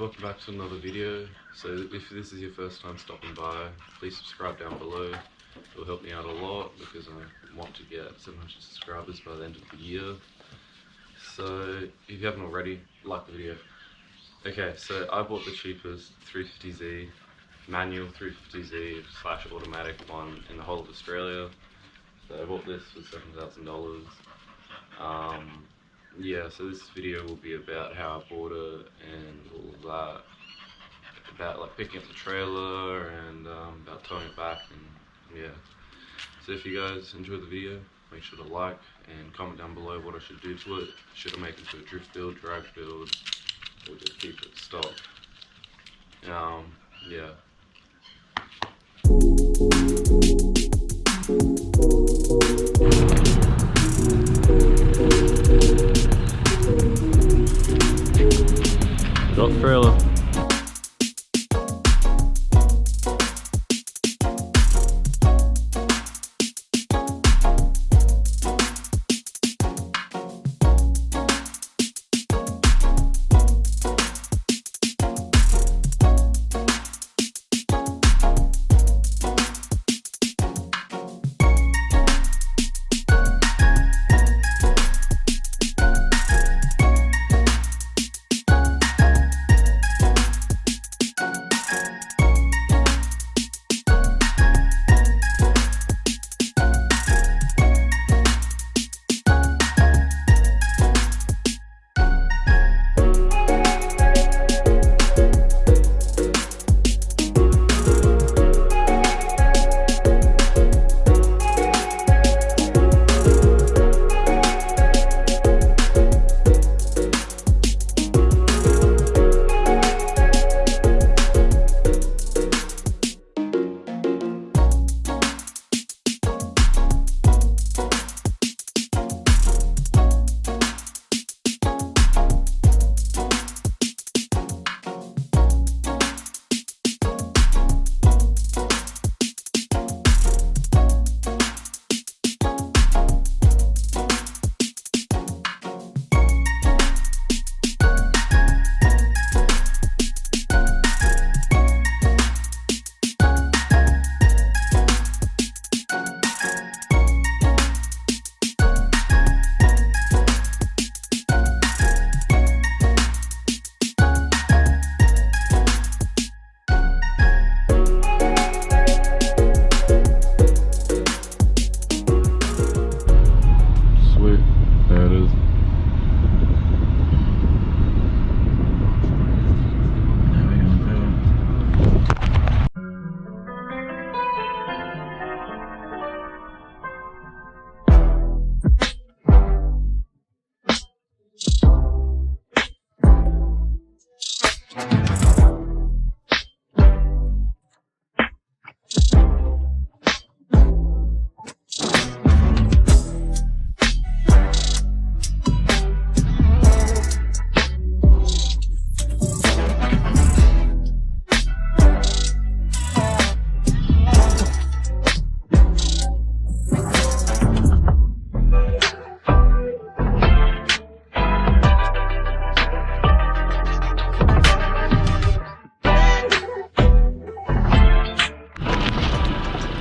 welcome back to another video. So if this is your first time stopping by, please subscribe down below. It will help me out a lot because I want to get 700 subscribers by the end of the year. So if you haven't already, like the video. Okay, so I bought the cheapest 350Z, manual 350Z / automatic one in the whole of Australia. So I bought this for $7,000. Yeah, so this video will be about how I bought it and all of that, about like picking up the trailer and about towing it back, and yeah. So if you guys enjoyed the video, make sure to like and comment down below what I should do to it. Should I make it to a drift build, drag build, or just keep it stock? Yeah. Drop trailer.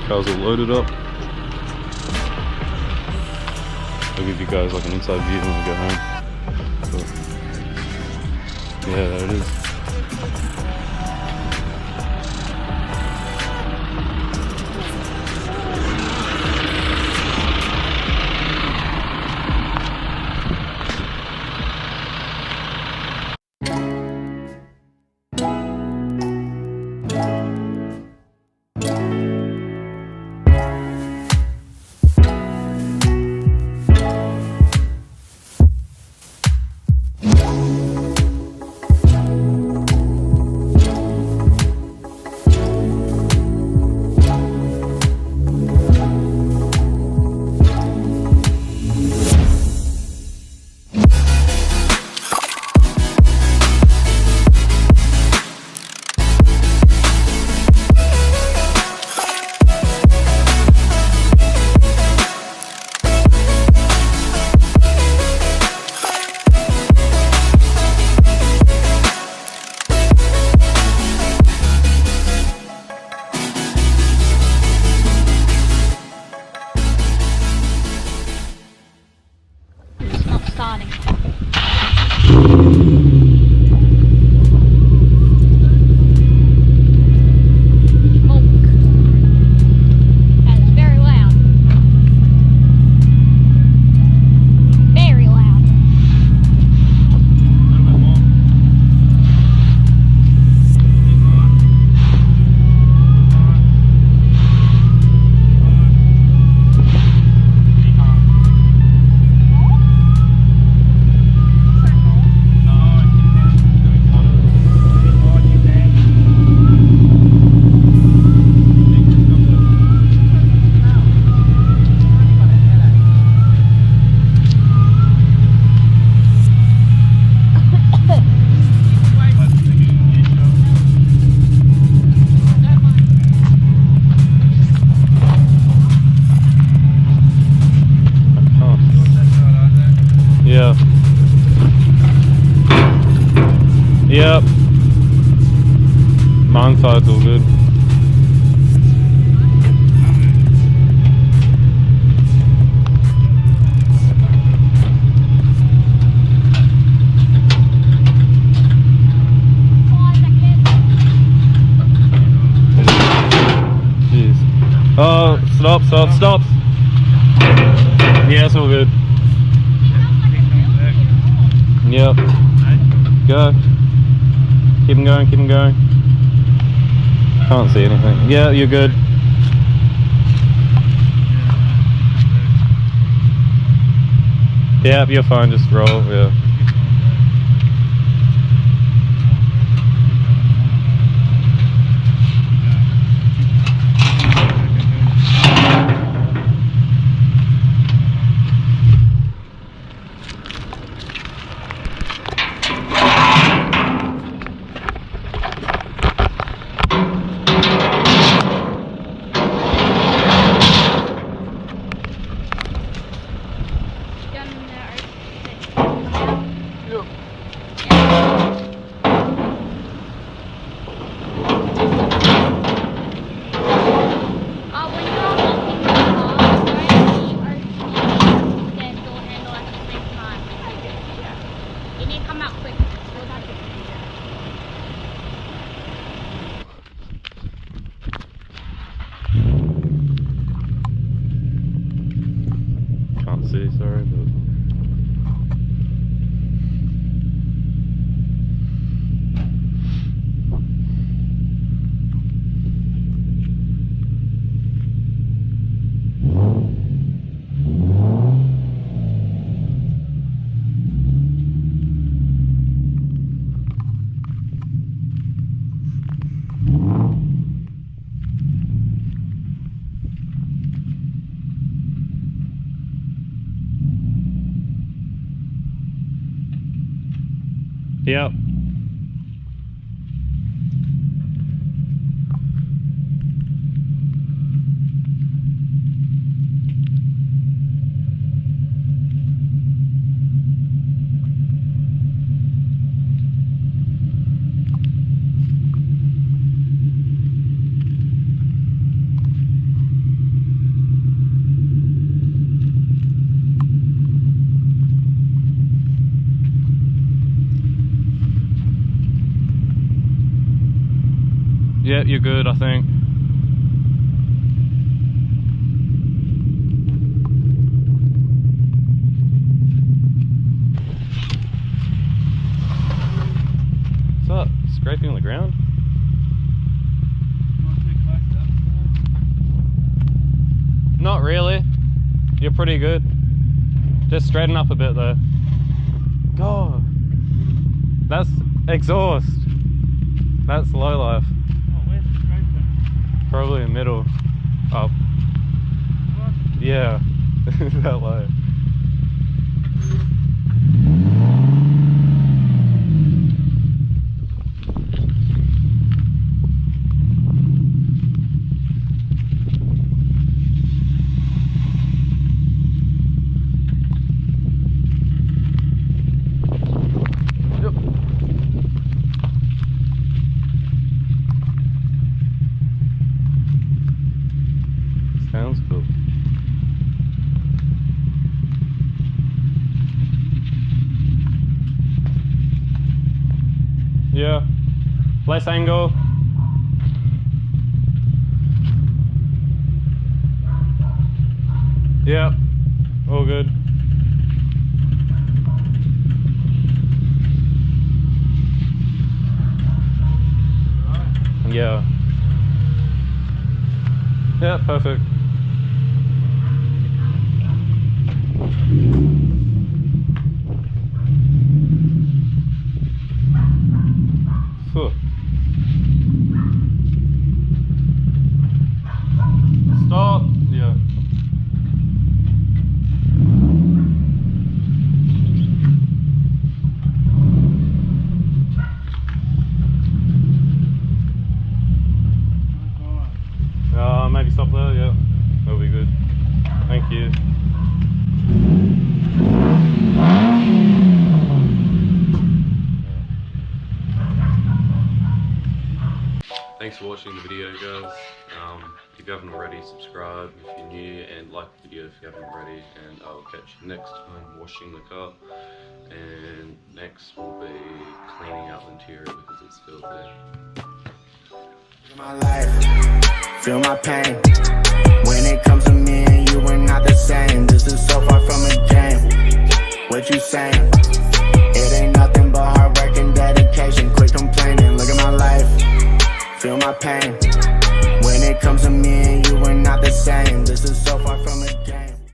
Cars are loaded up. I'll give you guys like an inside view when we go home. But yeah, there it is. Yep. Mine side's all good. Jeez. Oh, stop. Yeah, it's all good. Yep. Go. Keep them going. Can't see anything. Yeah, you're good. Yep, you're fine, just roll, yeah. Can't see, sorry, but... Yep. Yeah, you're good, I think. What's up? Scraping on the ground? Not really. You're pretty good. Just straighten up a bit though. God. That's exhaust. That's low life. Probably in the middle. Up. What? Yeah. That low. Sounds cool. Yeah. Less angle. Yeah. All good. Yeah. Yeah, perfect. Huh. Stop. Yeah. Maybe stop there, yeah. That'll be good. Thank you. thanks for watching the video, guys. If you haven't already, subscribe if you're new, and like the video if you haven't already, and I'll catch you next time washing the car. And next will be cleaning out the interior because it's filthy. My life, feel my pain. When it comes to me and you, we're not the same. This is so far from a game. What you saying?